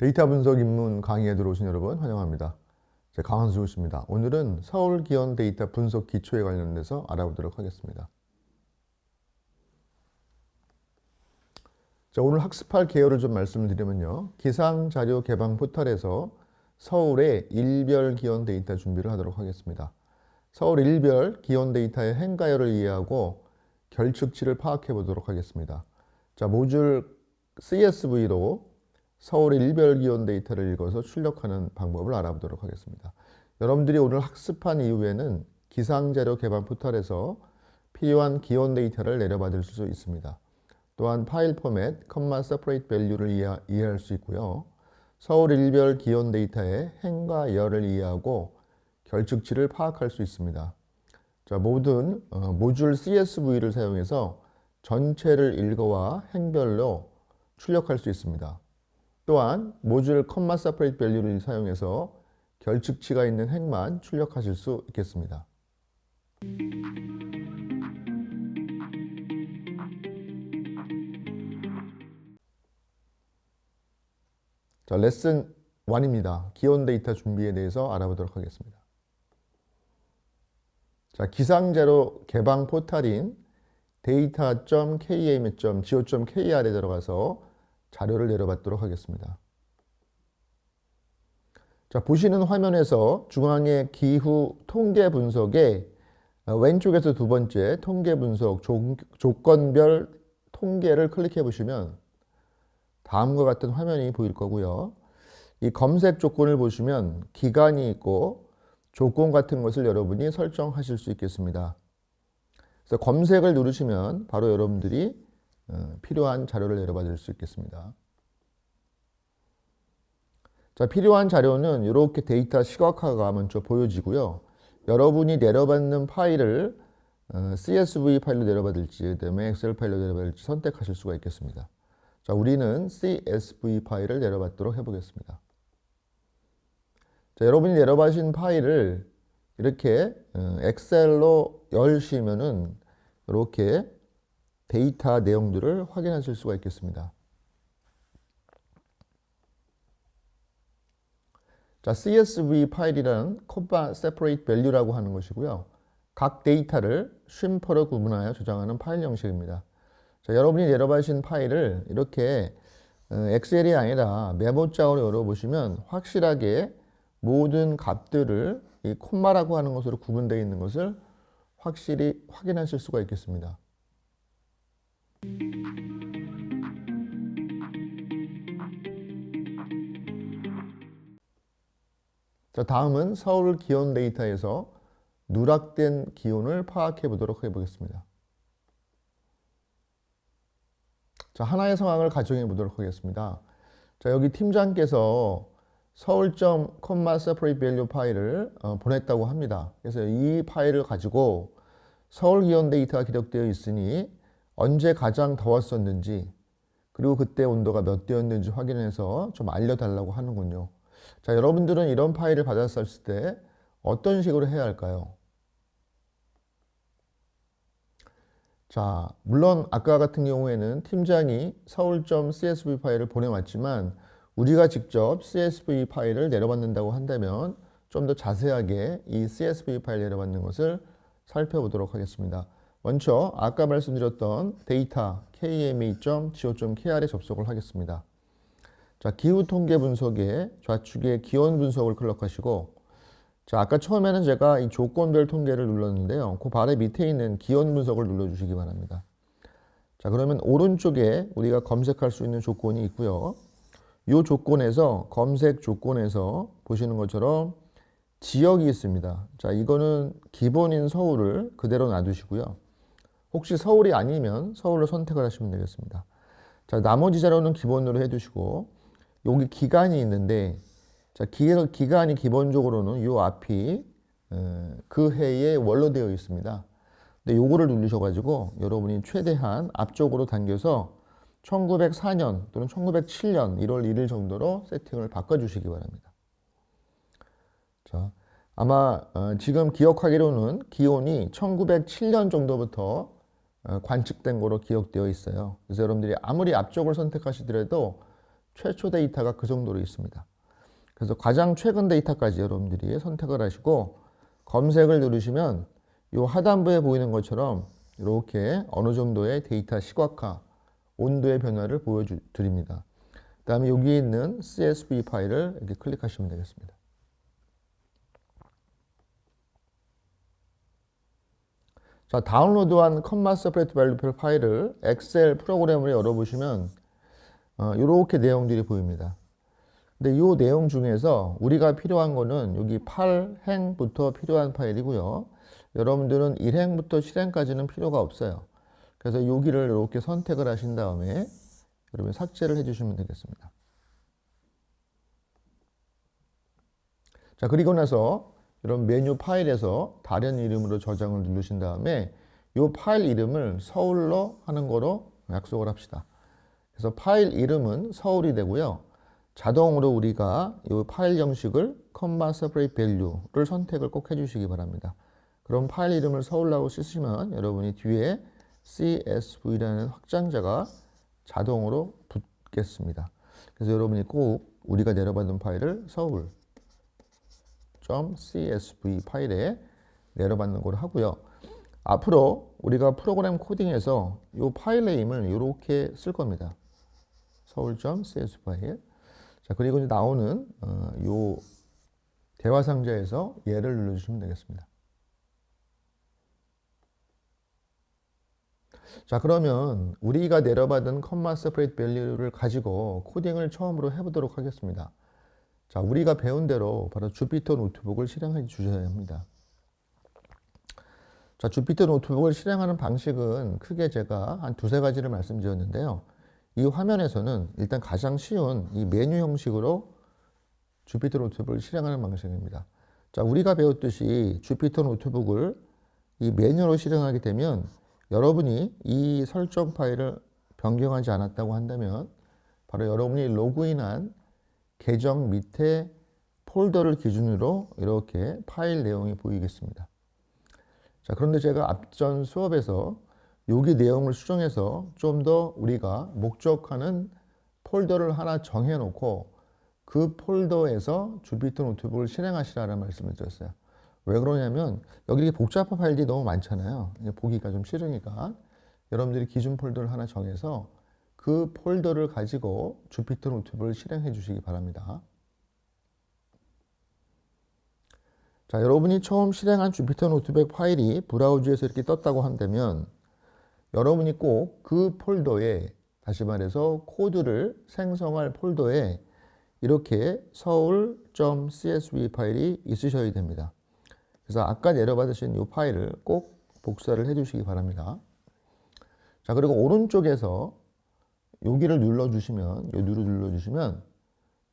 데이터 분석 입문 강의에 들어오신 여러분 환영합니다. 강한수 교수입니다. 오늘은 서울 기온 데이터 분석 기초에 관련돼서 알아보도록 하겠습니다. 오늘 학습할 개요를 좀 말씀을 드리면요. 기상자료 개방 포털에서 서울의 일별 기온 데이터 준비를 하도록 하겠습니다. 서울 일별 기온 데이터의 행가열을 이해하고 결측치를 파악해 보도록 하겠습니다. 모듈 CSV로 서울의 일별 기온 데이터를 읽어서 출력하는 방법을 알아보도록 하겠습니다. 여러분들이 오늘 학습한 이후에는 기상자료 개방 포털에서 필요한 기온 데이터를 내려받을 수 있습니다. 또한 파일 포맷, 컴마 세퍼레이트 밸류를 이해할 수 있고요. 서울 일별 기온 데이터의 행과 열을 이해하고 결측치를 파악할 수 있습니다. 모든 모듈 CSV를 사용해서 전체를 일거와 행별로 출력할 수 있습니다. 또한 모듈 컴마 세퍼레이트 밸류를 사용해서 결측치가 있는 행만 출력하실 수 있겠습니다. 레슨 1입니다. 기온 데이터 준비에 대해서 알아보도록 하겠습니다. 기상자료 개방 포털인 data.kam.go.kr에 들어가서 자료를 내려받도록 하겠습니다. 보시는 화면에서 중앙의 기후 통계 분석에 왼쪽에서 두 번째 통계 분석 조건별 통계를 클릭해 보시면 다음과 같은 화면이 보일 거고요. 이 검색 조건을 보시면 기간이 있고 조건 같은 것을 여러분이 설정하실 수 있겠습니다. 그래서 검색을 누르시면 바로 여러분들이 필요한 자료를 내려받을 수 있겠습니다. 필요한 자료는 이렇게 데이터 시각화가 먼저 보여지고요. 여러분이 내려받는 파일을 CSV 파일로 내려받을지, 그다음에 엑셀 파일로 내려받을지 선택하실 수가 있겠습니다. 우리는 CSV 파일을 내려받도록 해보겠습니다. 여러분이 내려받으신 파일을 이렇게 엑셀로 열시면은 이렇게 데이터 내용들을 확인하실 수가 있겠습니다. CSV 파일이란 콤마 세퍼레이트 밸류라고 하는 것이고요. 각 데이터를 쉼표로 구분하여 저장하는 파일 형식입니다. 여러분이 내려받으신 파일을 이렇게 엑셀이 아니라 메모장으로 열어보시면 확실하게 모든 값들을 이 콤마라고 하는 것으로 구분되어 있는 것을 확실히 확인하실 수가 있겠습니다. 다음은 서울 기온 데이터에서 누락된 기온을 파악해 보도록 해보겠습니다. 하나의 상황을 가정해 보도록 하겠습니다. 여기 팀장께서 서울.콤마 separate value 파일을 보냈다고 합니다. 그래서 이 파일을 가지고 서울 기온 데이터가 기록되어 있으니 언제 가장 더웠었는지 그리고 그때 온도가 몇 도였는지 확인해서 좀 알려달라고 하는군요. 여러분들은 이런 파일을 받았을 때 어떤 식으로 해야 할까요? 물론 아까 같은 경우에는 팀장이 서울.csv 파일을 보내왔지만 우리가 직접 CSV 파일을 내려받는다고 한다면 좀 더 자세하게 이 CSV 파일 내려받는 것을 살펴보도록 하겠습니다. 먼저 아까 말씀드렸던 데이터 kma.go.kr에 접속을 하겠습니다. 기후 통계 분석에 좌측에 기온 분석을 클릭하시고 아까 처음에는 제가 이 조건별 통계를 눌렀는데요. 그 바로 밑에 있는 기온 분석을 눌러주시기 바랍니다. 그러면 오른쪽에 우리가 검색할 수 있는 조건이 있고요. 이 조건에서 검색 조건에서 보시는 것처럼 지역이 있습니다. 이거는 기본인 서울을 그대로 놔두시고요. 혹시 서울이 아니면 서울로 선택을 하시면 되겠습니다. 나머지 자료는 기본으로 해두시고 여기 기간이 있는데 기간이 기본적으로는 이 앞이 그 해에 월로 되어 있습니다. 근데 요거를 누르셔가지고 여러분이 최대한 앞쪽으로 당겨서 1904년 또는 1907년 1월 1일 정도로 세팅을 바꿔주시기 바랍니다. 아마 지금 기억하기로는 기온이 1907년 정도부터 관측된 거로 기억되어 있어요. 그래서 여러분들이 아무리 앞쪽을 선택하시더라도 최초 데이터가 그 정도로 있습니다. 그래서 가장 최근 데이터까지 여러분들이 선택을 하시고 검색을 누르시면 이 하단부에 보이는 것처럼 이렇게 어느 정도의 데이터 시각화, 온도의 변화를 보여드립니다. 그 다음에 여기 있는 CSV 파일을 이렇게 클릭하시면 되겠습니다. 자, 다운로드한 컴마 세퍼레이트 밸류표 파일을 엑셀 프로그램으로 열어보시면 이렇게 내용들이 보입니다. 근데 이 내용 중에서 우리가 필요한 거는 여기 8행부터 필요한 파일이고요. 여러분들은 1행부터 7행까지는 필요가 없어요. 그래서 여기를 이렇게 선택을 하신 다음에 여러분 삭제를 해주시면 되겠습니다. 자, 그리고 나서 이런 메뉴 파일에서 다른 이름으로 저장을 누르신 다음에 이 파일 이름을 서울로 하는 거로 약속을 합시다. 그래서 파일 이름은 서울이 되고요. 자동으로 우리가 이 파일 형식을 comma separate value를 선택을 꼭 해주시기 바랍니다. 그럼 파일 이름을 서울라고 쓰시면 여러분이 뒤에 CSV라는 확장자가 자동으로 붙겠습니다. 그래서 여러분이 꼭 우리가 내려받은 파일을 서울.csv 파일에 내려받는 걸 하고요. 앞으로 우리가 프로그램 코딩에서 이 파일 네임을 이렇게 쓸 겁니다. 서울.csv 파일. 자, 그리고 이제 나오는 이 대화 상자에서 얘를 눌러주시면 되겠습니다. 자, 그러면 우리가 내려받은 comma separate value를 가지고 코딩을 처음으로 해보도록 하겠습니다. 자, 우리가 배운 대로 바로 주피터 노트북을 실행해 주셔야 합니다. 자, 주피터 노트북을 실행하는 방식은 크게 제가 한 두세 가지를 말씀드렸는데요. 이 화면에서는 일단 가장 쉬운 이 메뉴 형식으로 주피터 노트북을 실행하는 방식입니다. 자, 우리가 배웠듯이 주피터 노트북을 이 메뉴로 실행하게 되면 여러분이 이 설정 파일을 변경하지 않았다고 한다면 바로 여러분이 로그인한 계정 밑에 폴더를 기준으로 이렇게 파일 내용이 보이겠습니다. 자, 그런데 제가 앞전 수업에서 여기 내용을 수정해서 좀 더 우리가 목적하는 폴더를 하나 정해 놓고 그 폴더에서 주피터 노트북을 실행하시라는 말씀을 드렸어요. 왜 그러냐면 여기 복잡한 파일들이 너무 많잖아요. 보기가 좀 싫으니까 여러분들이 기준 폴더를 하나 정해서 그 폴더를 가지고 주피터 노트북을 실행해 주시기 바랍니다. 자, 여러분이 처음 실행한 주피터 노트북 파일이 브라우저에서 이렇게 떴다고 한다면 여러분이 꼭 그 폴더에, 다시 말해서 코드를 생성할 폴더에 이렇게 서울.csv 파일이 있으셔야 됩니다. 그래서 아까 내려받으신 이 파일을 꼭 복사를 해 주시기 바랍니다. 자, 그리고 오른쪽에서 여기를 눌러주시면,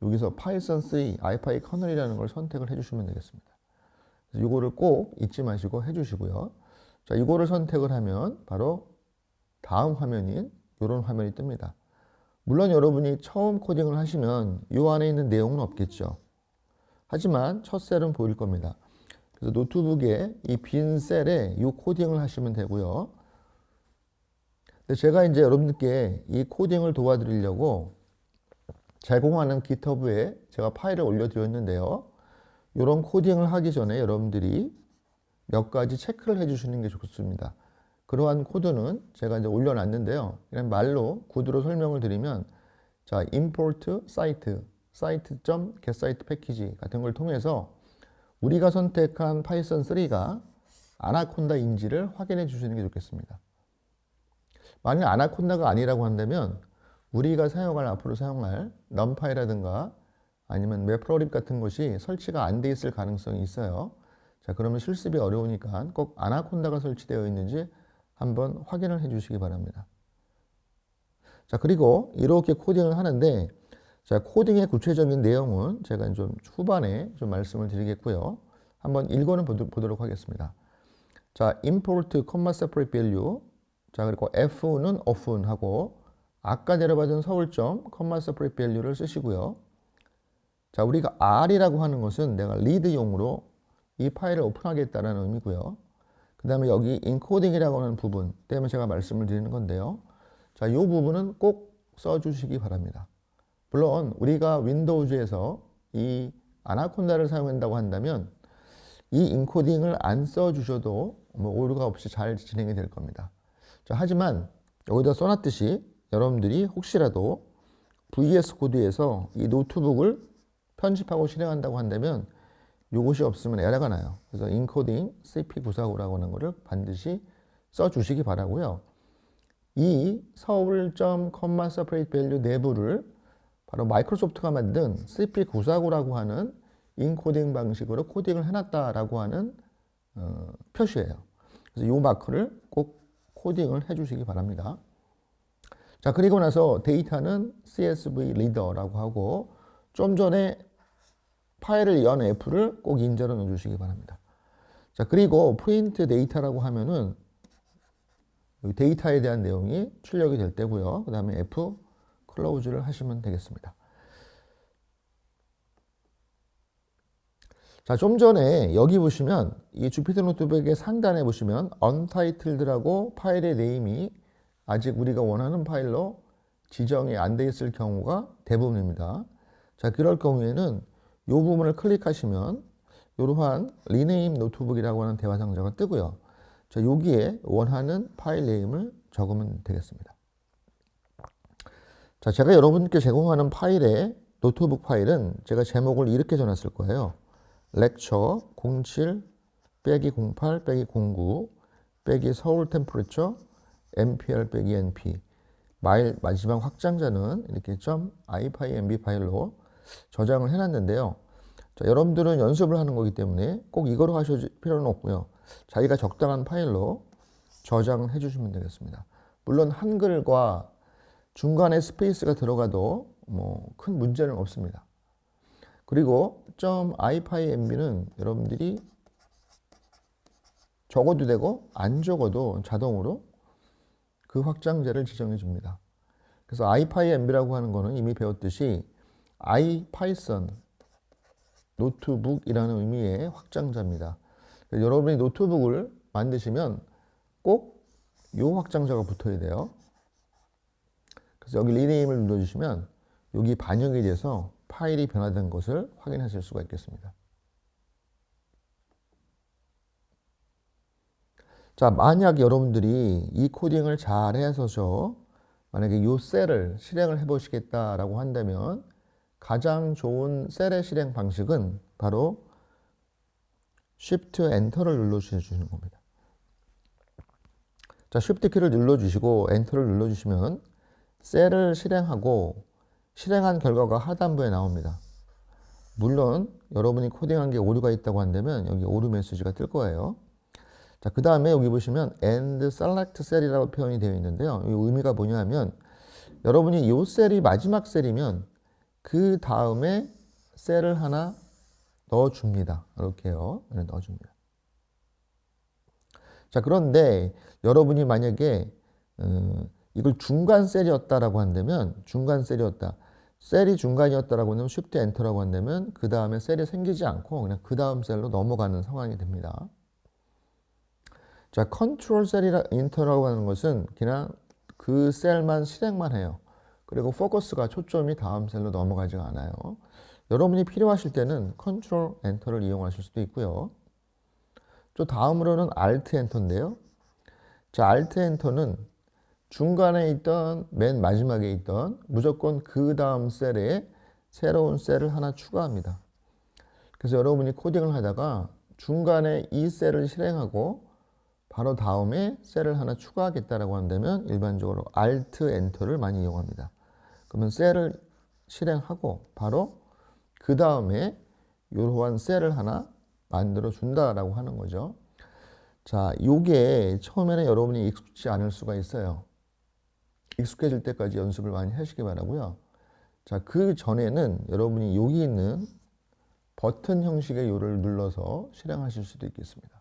여기서 파이썬 C, IPy 커널이라는 걸 선택을 해주시면 되겠습니다. 그래서 이거를 꼭 잊지 마시고 해주시고요. 자, 이거를 선택을 하면 바로 다음 화면인 이런 화면이 뜹니다. 물론 여러분이 처음 코딩을 하시면 이 안에 있는 내용은 없겠죠. 하지만 첫 셀은 보일 겁니다. 그래서 노트북에 이 빈 셀에 이 코딩을 하시면 되고요. 근데 제가 이제 여러분들께 이 코딩을 도와드리려고 제공하는 GitHub에 제가 파일을 올려드렸는데요. 이런 코딩을 하기 전에 여러분들이 몇 가지 체크를 해주시는 게 좋습니다. 그러한 코드는 제가 이제 올려놨는데요. 그냥 말로 구두로 설명을 드리면, 자, import site.getSite 패키지 같은 걸 통해서 우리가 선택한 파이썬 3가 아나콘다인지를 확인해 주시는 게 좋겠습니다. 만약 아나콘다가 아니라고 한다면 우리가 앞으로 사용할 numPy라든가 아니면 매프로립 같은 것이 설치가 안 돼 있을 가능성이 있어요. 자, 그러면 실습이 어려우니까 꼭 아나콘다가 설치되어 있는지 한번 확인을 해 주시기 바랍니다. 자, 그리고 이렇게 코딩을 하는데, 자, 코딩의 구체적인 내용은 제가 좀 후반에 좀 말씀을 드리겠고요. 한번 읽어는 보도록 하겠습니다. 자, import comma separate value. 자, 그리고 f는 open 하고 아까 내려받은 서울점 comma separate value를 쓰시고요. 자, 우리가 r이라고 하는 것은 내가 read용으로 이 파일을 오픈하겠다는 의미고요. 그 다음에 여기 encoding이라고 하는 부분 때문에 제가 말씀을 드리는 건데요. 자, 이 부분은 꼭 써주시기 바랍니다. 물론 우리가 윈도우즈에서 이 아나콘다를 사용한다고 한다면 이 인코딩을 안 써주셔도 뭐 오류가 없이 잘 진행이 될 겁니다. 자, 하지만 여기다 써놨듯이 여러분들이 혹시라도 VS 코드에서 이 노트북을 편집하고 실행한다고 한다면 이것이 없으면 에러가 나요. 그래서 인코딩 CP945라고 하는 것을 반드시 써주시기 바라고요. 이 서울.com separate value 내부를 바로 마이크로소프트가 만든 CP949라고 하는 인코딩 방식으로 코딩을 해놨다라고 하는 표시예요. 그래서 이 마크를 꼭 코딩을 해주시기 바랍니다. 자, 그리고 나서 데이터는 CSV 리더라고 하고 좀 전에 파일을 연 F를 꼭 인절을 넣어주시기 바랍니다. 자, 그리고 프린트 데이터라고 하면은 데이터에 대한 내용이 출력이 될 때고요. 그 다음에 F 클로즈를 하시면 되겠습니다. 자, 좀 전에 여기 보시면 이 주피터 노트북의 상단에 보시면 untitled라고 파일의 네임이 아직 우리가 원하는 파일로 지정이 안 돼 있을 경우가 대부분입니다. 자, 그럴 경우에는 이 부분을 클릭하시면 이러한 리네임 노트북이라고 하는 대화 상자가 뜨고요. 자, 여기에 원하는 파일 네임을 적으면 되겠습니다. 자, 제가 여러분께 제공하는 파일의 노트북 파일은 제가 제목을 이렇게 정했을 거예요. 렉처 07-08-09 서울 템퍼레처 mpr-np 마지막 확장자는 이렇게 .ipynb 파일로 저장을 해놨는데요. 자, 여러분들은 연습을 하는 거기 때문에 꼭 이거로 하실 필요는 없고요. 자기가 적당한 파일로 저장을 해주시면 되겠습니다. 물론 한글과 중간에 스페이스가 들어가도 뭐 큰 문제는 없습니다. 그리고 .ipynb는 여러분들이 적어도 되고 안 적어도 자동으로 그 확장자를 지정해 줍니다. 그래서 ipynb라고 하는 거는 이미 배웠듯이 IPython 노트북이라는 의미의 확장자입니다. 여러분이 노트북을 만드시면 꼭 이 확장자가 붙어야 돼요. 그래서 여기 리네임을 눌러주시면 여기 반영이 돼서 파일이 변화된 것을 확인하실 수가 있겠습니다. 자, 만약 여러분들이 이 코딩을 잘 해서서 만약에 이 셀을 실행을 해보시겠다라고 한다면 가장 좋은 셀의 실행 방식은 바로 Shift Enter를 눌러주시는 겁니다. 자, Shift 키를 눌러주시고 Enter를 눌러주시면 셀을 실행하고 실행한 결과가 하단부에 나옵니다. 물론 여러분이 코딩한 게 오류가 있다고 한다면 여기 오류 메시지가 뜰 거예요. 자, 그 다음에 여기 보시면 and select cell이라고 표현이 되어 있는데요. 이 의미가 뭐냐 하면 여러분이 이 셀이 마지막 셀이면 그 다음에 셀을 하나 넣어줍니다. 이렇게요. 넣어줍니다. 자, 그런데 여러분이 만약에 이걸 중간 셀이었다라고 한다면 중간 셀이었다. 셀이 중간이었다라고 하면 Shift Enter라고 한다면 그 다음에 셀이 생기지 않고 그냥 그 다음 셀로 넘어가는 상황이 됩니다. 자, Control Enter라고 하는 것은 그냥 그 셀만 실행만 해요. 그리고 포커스가 초점이 다음 셀로 넘어가지 않아요. 여러분이 필요하실 때는 Control Enter를 이용하실 수도 있고요. 또 다음으로는 Alt Enter인데요. 자, Alt Enter는 중간에 있던 맨 마지막에 있던 무조건 그 다음 셀에 새로운 셀을 하나 추가합니다. 그래서 여러분이 코딩을 하다가 중간에 이 셀을 실행하고 바로 다음에 셀을 하나 추가하겠다라고 한다면 일반적으로 Alt Enter를 많이 이용합니다. 그러면 셀을 실행하고 바로 그 다음에 이러한 셀을 하나 만들어 준다라고 하는 거죠. 자, 요게 처음에는 여러분이 익숙지 않을 수가 있어요. 익숙해질 때까지 연습을 많이 하시기 바라고요. 자, 그 전에는 여러분이 여기 있는 버튼 형식의 요를 눌러서 실행하실 수도 있겠습니다.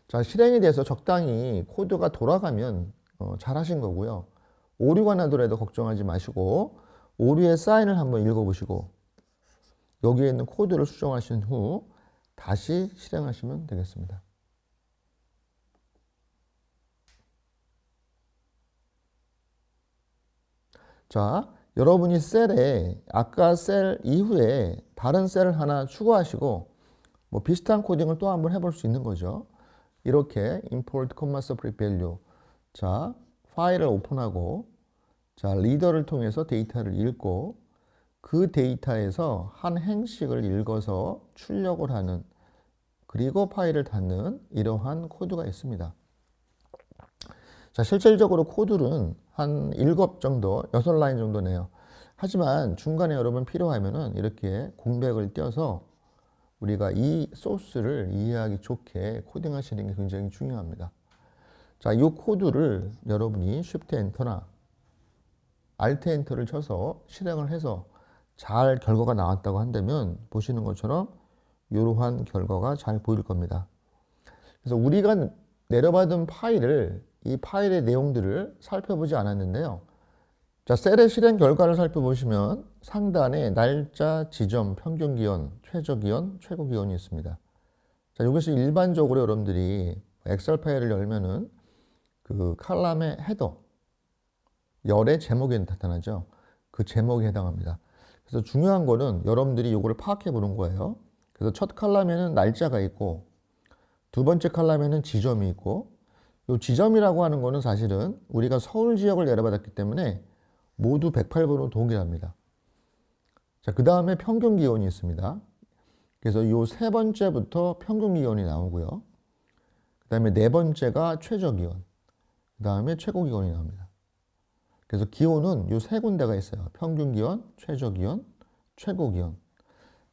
자, 실행이 돼서 적당히 코드가 돌아가면 잘 하신 거고요. 오류가 나더라도 걱정하지 마시고 오류의 사인을 한번 읽어보시고 여기에 있는 코드를 수정하신 후 다시 실행하시면 되겠습니다. 자, 여러분이 셀에 아까 셀 이후에 다른 셀을 하나 추가하시고 뭐 비슷한 코딩을 또 한번 해볼 수 있는 거죠. 이렇게 import comma separate value. 자, 파일을 오픈하고 자, 리더를 통해서 데이터를 읽고 그 데이터에서 한 행식을 읽어서 출력을 하는 그리고 파일을 닫는 이러한 코드가 있습니다. 자, 실질적으로 코드는 한 7 정도, 6라인 정도 네요. 하지만 중간에 여러분 필요하면은 이렇게 공백을 띄어서 우리가 이 소스를 이해하기 좋게 코딩하시는 게 굉장히 중요합니다. 자, 이 코드를 여러분이 Shift 엔터나 Alt 엔터를 쳐서 실행을 해서 잘 결과가 나왔다고 한다면 보시는 것처럼 이러한 결과가 잘 보일 겁니다. 그래서 우리가 내려받은 파일을 이 파일의 내용들을 살펴보지 않았는데요. 자, 셀의 실행 결과를 살펴보시면 상단에 날짜, 지점, 평균 기온, 최저 기온, 최고 기온이 있습니다. 자, 이것이 일반적으로 여러분들이 엑셀 파일을 열면은 그 칼럼의 헤더, 열의 제목에 나타나죠. 그 제목에 해당합니다. 그래서 중요한 거는 여러분들이 이거를 파악해 보는 거예요. 그래서 첫 칼럼에는 날짜가 있고 두 번째 칼럼에는 지점이 있고 이 지점이라고 하는 거는 사실은 우리가 서울 지역을 내려받았기 때문에 모두 108번으로 동일합니다. 자, 그 다음에 평균 기온이 있습니다. 그래서 이 세 번째부터 평균 기온이 나오고요. 그 다음에 네 번째가 최저 기온, 그 다음에 최고 기온이 나옵니다. 그래서 기온은 이 세 군데가 있어요. 평균 기온, 최저 기온, 최고 기온.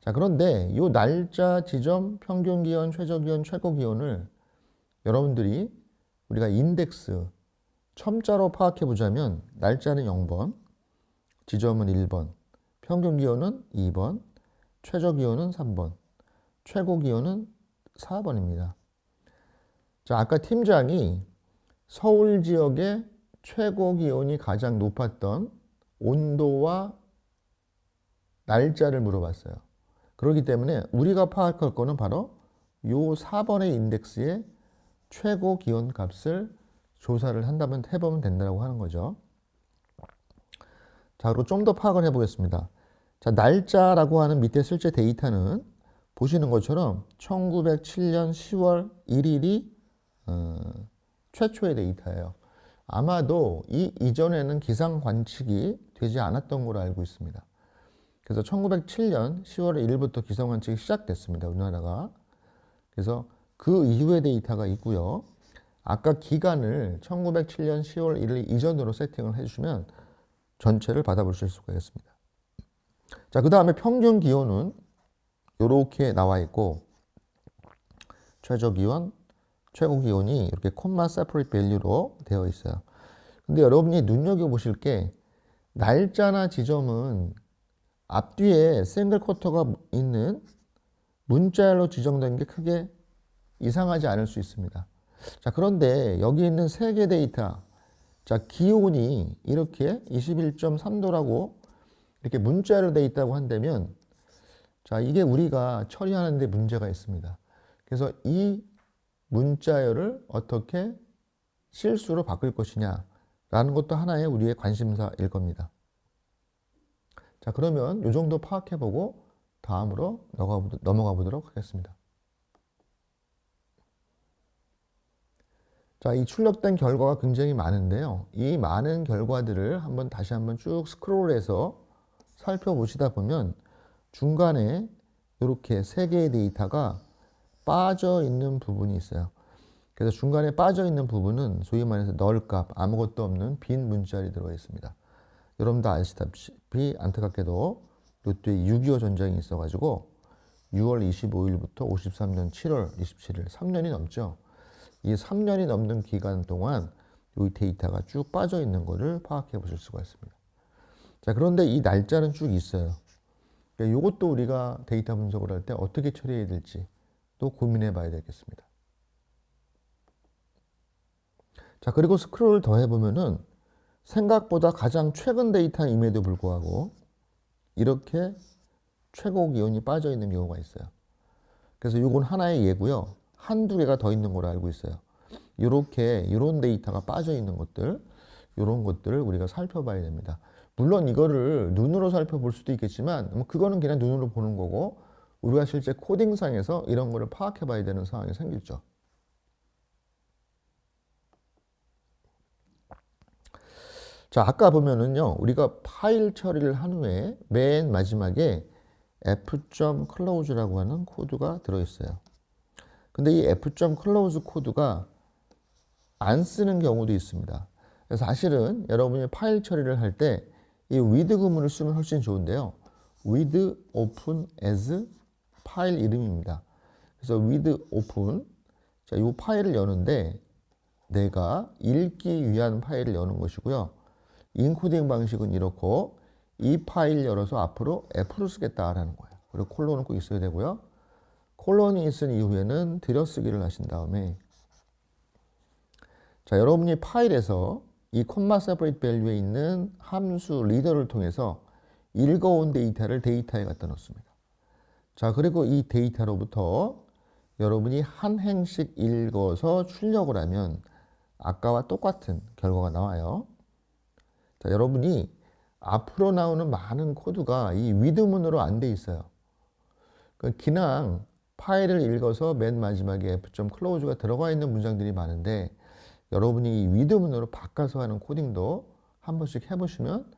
자, 그런데 이 날짜, 지점, 평균 기온, 최저 기온, 최고 기온을 여러분들이 우리가 인덱스, 첨자로 파악해 보자면 날짜는 0번, 지점은 1번, 평균 기온은 2번, 최저 기온은 3번, 최고 기온은 4번입니다. 자, 아까 팀장이 서울 지역의 최고 기온이 가장 높았던 온도와 날짜를 물어봤어요. 그렇기 때문에 우리가 파악할 거는 바로 이 4번의 인덱스의 최고 기온 값을 조사를 한다면 해보면 된다고 하는 거죠. 자, 그리고 좀 더 파악을 해보겠습니다. 자, 날짜라고 하는 밑에 실제 데이터는 보시는 것처럼 1907년 10월 1일이 최초의 데이터예요. 아마도 이 이전에는 기상 관측이 되지 않았던 걸로 알고 있습니다. 그래서 1907년 10월 1일부터 기상 관측이 시작됐습니다. 우리나라가. 그래서 그 이후의 데이터가 있고요. 아까 기간을 1907년 10월 1일 이전으로 세팅을 해주시면 전체를 받아보실 수가 있습니다. 자, 그 다음에 평균 기온은 이렇게 나와 있고 최저 기온, 최고 기온이 이렇게 콤마 세퍼레이트 밸류로 되어 있어요. 근데 여러분이 눈여겨보실 게 날짜나 지점은 앞뒤에 싱글 쿼터가 있는 문자열로 지정된 게 크게 이상하지 않을 수 있습니다. 자, 그런데 여기 있는 세 개 데이터, 자, 기온이 이렇게 21.3도라고 이렇게 문자열로 되어 있다고 한다면, 자, 이게 우리가 처리하는데 문제가 있습니다. 그래서 이 문자열을 어떻게 실수로 바꿀 것이냐라는 것도 하나의 우리의 관심사일 겁니다. 자, 그러면 이 정도 파악해보고 다음으로 넘어가 보도록 하겠습니다. 자, 이 출력된 결과가 굉장히 많은데요. 이 많은 결과들을 다시 한번 쭉 스크롤해서 살펴보시다 보면 중간에 이렇게 세 개의 데이터가 빠져 있는 부분이 있어요. 그래서 중간에 빠져 있는 부분은 소위 말해서 널값, 아무것도 없는 빈 문자열이 들어가 있습니다. 여러분도 아시다시피 안타깝게도 이때 6.25 전쟁이 있어가지고 6월 25일부터 53년 7월 27일 3년이 넘죠. 이 3년이 넘는 기간 동안 이 데이터가 쭉 빠져 있는 것을 파악해 보실 수가 있습니다. 자, 그런데 이 날짜는 쭉 있어요. 그러니까 이것도 우리가 데이터 분석을 할 때 어떻게 처리해야 될지 또 고민해 봐야 되겠습니다. 자, 그리고 스크롤을 더 해보면은 생각보다 가장 최근 데이터임에도 불구하고 이렇게 최고 기온이 빠져 있는 경우가 있어요. 그래서 이건 하나의 예고요. 한두 개가 더 있는 걸로 알고 있어요. 이런 데이터가 빠져 있는 것들, 이런 것들을 우리가 살펴봐야 됩니다. 물론 이거를 눈으로 살펴볼 수도 있겠지만 뭐 그거는 그냥 눈으로 보는 거고 우리가 실제 코딩상에서 이런 거를 파악해 봐야 되는 상황이 생기죠. 자, 아까 보면은요, 우리가 파일 처리를 한 후에 맨 마지막에 f.close라고 하는 코드가 들어있어요. 근데 이 f.close 코드가 안 쓰는 경우도 있습니다. 그래서 사실은 여러분이 파일 처리를 할 때 이 with 구문을 쓰면 훨씬 좋은데요. with open as 파일 이름입니다. 그래서 with open, 자, 이 파일을 여는데 내가 읽기 위한 파일을 여는 것이고요. 인코딩 방식은 이렇고 이 파일 열어서 앞으로 F를 쓰겠다라는 거예요. 그리고 콜론은 꼭 있어야 되고요. 콜론이 있은 이후에는 들여쓰기를 하신 다음에 자, 여러분이 파일에서 이 콤마 세퍼레이트 밸류에 있는 함수 리더를 통해서 읽어온 데이터를 데이터에 갖다 놓습니다. 자, 그리고 이 데이터로부터 여러분이 한 행씩 읽어서 출력을 하면 아까와 똑같은 결과가 나와요. 자, 여러분이 앞으로 나오는 많은 코드가 이 위드문으로 안 돼 있어요. 그냥 파일을 읽어서 맨 마지막에 f.close가 들어가 있는 문장들이 많은데 여러분이 이 위드문으로 바꿔서 하는 코딩도 한 번씩 해보시면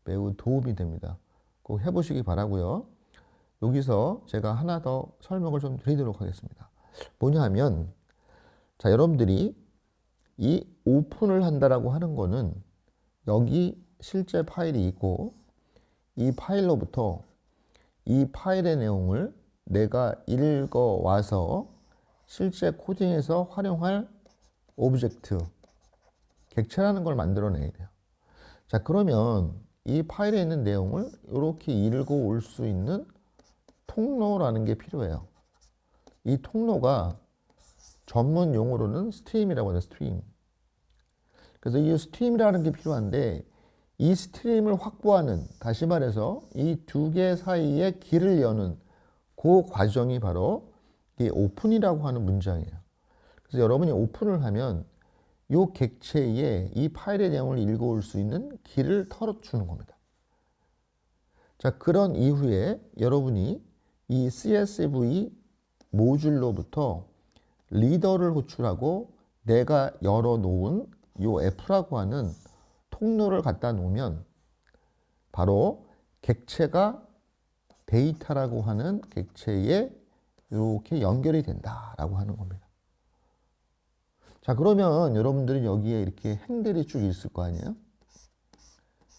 매우 도움이 됩니다. 꼭 해보시기 바라고요. 여기서 제가 하나 더 설명을 좀 드리도록 하겠습니다. 뭐냐 하면 자, 여러분들이 이 오픈을 한다라고 하는 거는 여기 실제 파일이 있고 이 파일로부터 이 파일의 내용을 내가 읽어와서 실제 코딩에서 활용할 오브젝트, 객체라는 걸 만들어내야 돼요. 자, 그러면 이 파일에 있는 내용을 이렇게 읽고 올 수 있는 통로라는 게 필요해요. 이 통로가 전문 용어로는 스트림이라고 하죠. 스트림. 그래서 이 스트림이라는 게 필요한데 이 스트림을 확보하는, 다시 말해서 이 두 개 사이에 길을 여는 그 과정이 바로 이 오픈이라고 하는 문장이에요. 그래서 여러분이 오픈을 하면 이 객체에 이 파일의 내용을 읽어올 수 있는 길을 털어주는 겁니다. 자, 그런 이후에 여러분이 이 CSV 모듈로부터 리더를 호출하고 내가 열어놓은 이 F라고 하는 통로를 갖다 놓으면 바로 객체가 데이터라고 하는 객체에 이렇게 연결이 된다라고 하는 겁니다. 자, 그러면 여러분들은 여기에 이렇게 행들이 쭉 있을 거 아니에요?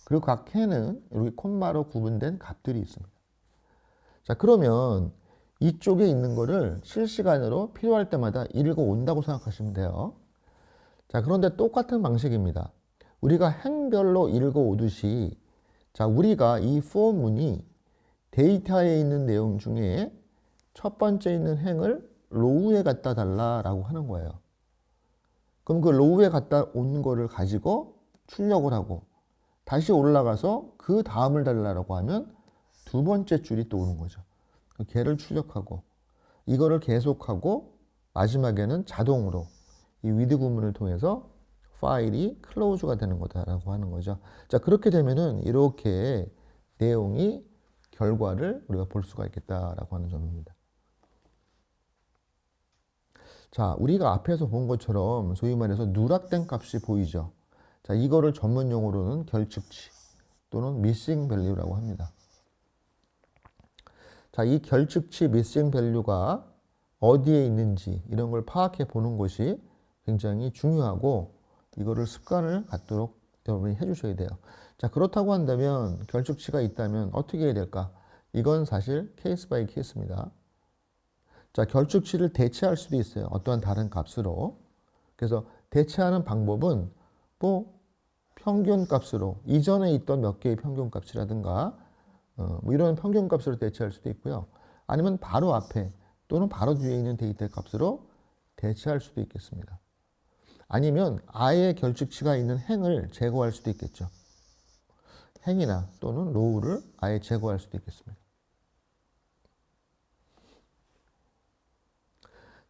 그리고 각 행은 이렇게 콤마로 구분된 값들이 있습니다. 자, 그러면 이쪽에 있는 거를 실시간으로 필요할 때마다 읽어 온다고 생각하시면 돼요. 자, 그런데 똑같은 방식입니다. 우리가 행별로 읽어 오듯이 자, 우리가 이 for 문이 데이터에 있는 내용 중에 첫 번째 있는 행을 로우에 갖다 달라라고 하는 거예요. 그럼 그 로우에 갖다 온 거를 가지고 출력을 하고 다시 올라가서 그 다음을 달라고 하면 두 번째 줄이 또 오는 거죠. 걔를 출력하고 이거를 계속하고 마지막에는 자동으로 이 with 구문을 통해서 파일이 클로즈가 되는 거다라고 하는 거죠. 자, 그렇게 되면은 이렇게 내용이 결과를 우리가 볼 수가 있겠다라고 하는 점입니다. 자, 우리가 앞에서 본 것처럼 소위 말해서 누락된 값이 보이죠. 자, 이거를 전문 용어로는 결측치 또는 missing value라고 합니다. 자, 이 결측치 missing value가 어디에 있는지 이런 걸 파악해 보는 것이 굉장히 중요하고 이거를 습관을 갖도록 여러분이 해주셔야 돼요. 자, 그렇다고 한다면 결측치가 있다면 어떻게 해야 될까? 이건 사실 케이스 바이 케이스입니다. 자, 결측치를 대체할 수도 있어요. 어떠한 다른 값으로. 그래서 대체하는 방법은 뭐 평균 값으로 이전에 있던 몇 개의 평균 값이라든가 뭐 이런 평균 값으로 대체할 수도 있고요. 아니면 바로 앞에 또는 바로 뒤에 있는 데이터 값으로 대체할 수도 있겠습니다. 아니면 아예 결측치가 있는 행을 제거할 수도 있겠죠. 행이나 또는 로우를 아예 제거할 수도 있겠습니다.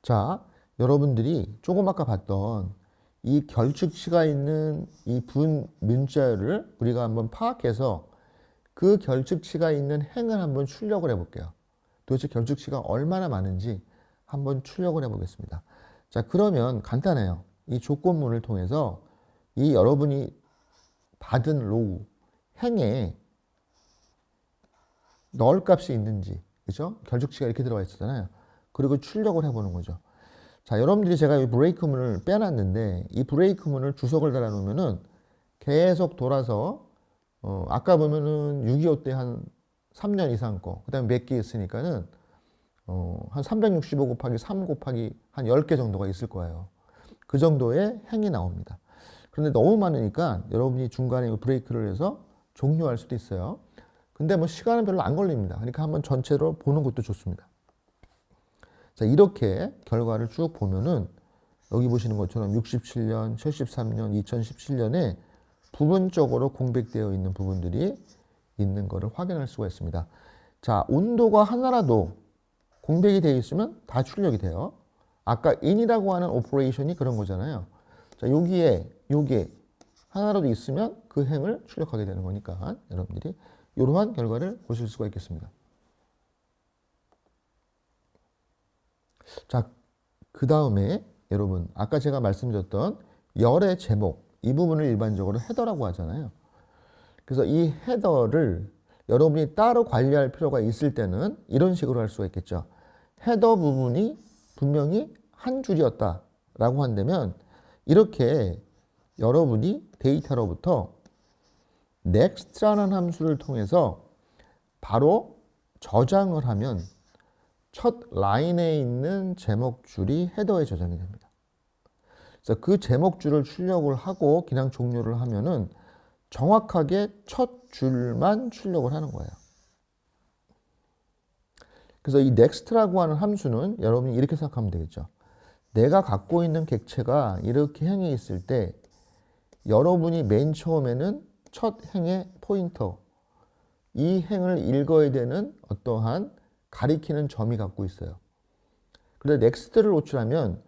자, 여러분들이 조금 아까 봤던 이 결측치가 있는 이 분 문자열을 우리가 한번 파악해서 그 결측치가 있는 행을 한번 출력을 해볼게요. 도대체 결측치가 얼마나 많은지 한번 출력을 해보겠습니다. 자, 그러면 간단해요. 이 조건문을 통해서 이 여러분이 받은 로우 행에 넣을 값이 있는지, 그죠? 결측치가 이렇게 들어가 있었잖아요. 그리고 출력을 해보는 거죠. 자, 여러분들이 제가 이 브레이크문을 빼놨는데 이 브레이크문을 주석을 달아놓으면은 계속 돌아서 아까 보면은 6.25 때 한 3년 이상 거, 그 다음에 몇 개 있으니까는 한 365 곱하기 3 곱하기 한 10개 정도가 있을 거예요. 그 정도의 행이 나옵니다. 그런데 너무 많으니까 여러분이 중간에 브레이크를 해서 종료할 수도 있어요. 근데 뭐 시간은 별로 안 걸립니다. 그러니까 한번 전체로 보는 것도 좋습니다. 자, 이렇게 결과를 쭉 보면은 여기 보시는 것처럼 67년, 73년, 2017년에 부분적으로 공백되어 있는 부분들이 있는 것을 확인할 수가 있습니다. 자, 온도가 하나라도 공백이 되어 있으면 다 출력이 돼요. 아까 in이라고 하는 오퍼레이션이 그런 거잖아요. 자, 여기에 요게 하나라도 있으면 그 행을 출력하게 되는 거니까 여러분들이 이러한 결과를 보실 수가 있겠습니다. 자, 그 다음에 여러분 아까 제가 말씀드렸던 열의 제목 이 부분을 일반적으로 헤더라고 하잖아요. 그래서 이 헤더를 여러분이 따로 관리할 필요가 있을 때는 이런 식으로 할 수가 있겠죠. 헤더 부분이 분명히 한 줄이었다라고 한다면 이렇게 여러분이 데이터로부터 next라는 함수를 통해서 바로 저장을 하면 첫 라인에 있는 제목줄이 헤더에 저장이 됩니다. 그래서 그 제목줄을 출력을 하고 그냥 종료를 하면은 정확하게 첫 줄만 출력을 하는 거예요. 그래서 이 next라고 하는 함수는 여러분이 이렇게 생각하면 되겠죠. 내가 갖고 있는 객체가 이렇게 행에 있을 때 여러분이 맨 처음에는 첫 행의 포인터, 이 행을 읽어야 되는 어떠한 가리키는 점이 갖고 있어요. 그런데 넥스트를 노출하면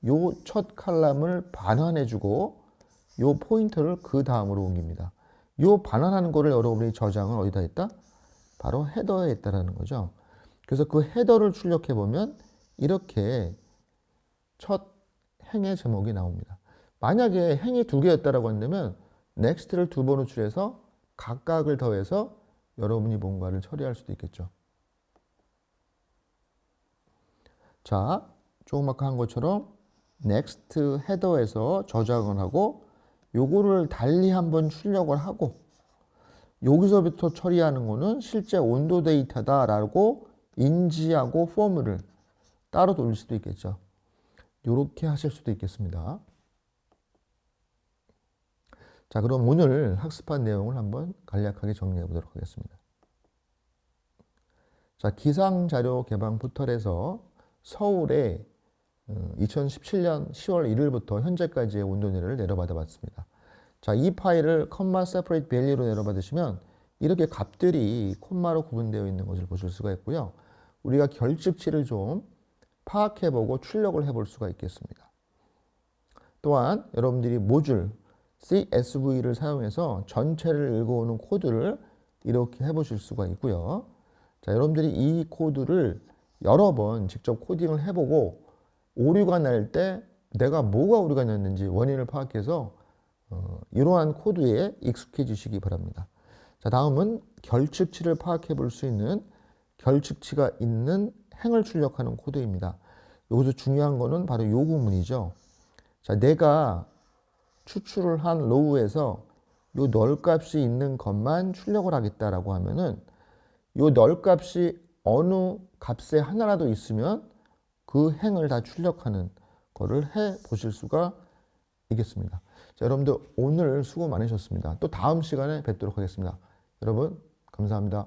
요 첫 칼럼을 반환해주고 요 포인터를 그 다음으로 옮깁니다. 요 반환하는 거를 여러분이 저장을 어디다 했다? 바로 헤더에 했다라는 거죠. 그래서 그 헤더를 출력해 보면 이렇게 첫 행의 제목이 나옵니다. 만약에 행이 두 개였다라고 한다면 next를 두 번 호출해서 각각을 더해서 여러분이 뭔가를 처리할 수도 있겠죠. 자, 조금 아까 한 것처럼 next 헤더에서 저장을 하고 요거를 달리 한번 출력을 하고 여기서부터 처리하는 거는 실제 온도 데이터다라고 인지하고 폼을 따로 돌릴 수도 있겠죠. 이렇게 하실 수도 있겠습니다. 자, 그럼 오늘 학습한 내용을 한번 간략하게 정리해 보도록 하겠습니다. 자, 기상자료 개방 포털에서 서울에 2017년 10월 1일부터 현재까지의 온도내를 내려받아 봤습니다. 자, 이 파일을 컴마 세퍼레이트 밸류로 내려받으시면 이렇게 값들이 콤마로 구분되어 있는 것을 보실 수가 있고요. 우리가 결측치를 좀 파악해보고 출력을 해볼 수가 있겠습니다. 또한 여러분들이 모듈 CSV를 사용해서 전체를 읽어오는 코드를 이렇게 해보실 수가 있고요. 자, 여러분들이 이 코드를 여러 번 직접 코딩을 해보고 오류가 날 때 내가 뭐가 오류가 났는지 원인을 파악해서 이러한 코드에 익숙해지시기 바랍니다. 자, 다음은 결측치를 파악해 볼 수 있는 결측치가 있는 행을 출력하는 코드입니다. 여기서 중요한 거는 바로 요 부분이죠. 자, 내가 추출을 한 로우에서 요 널 값이 있는 것만 출력을 하겠다라고 하면은 요 널 값이 어느 값에 하나라도 있으면 그 행을 다 출력하는 거를 해 보실 수가 있겠습니다. 자, 여러분들 오늘 수고 많으셨습니다. 또 다음 시간에 뵙도록 하겠습니다. 여러분, 감사합니다.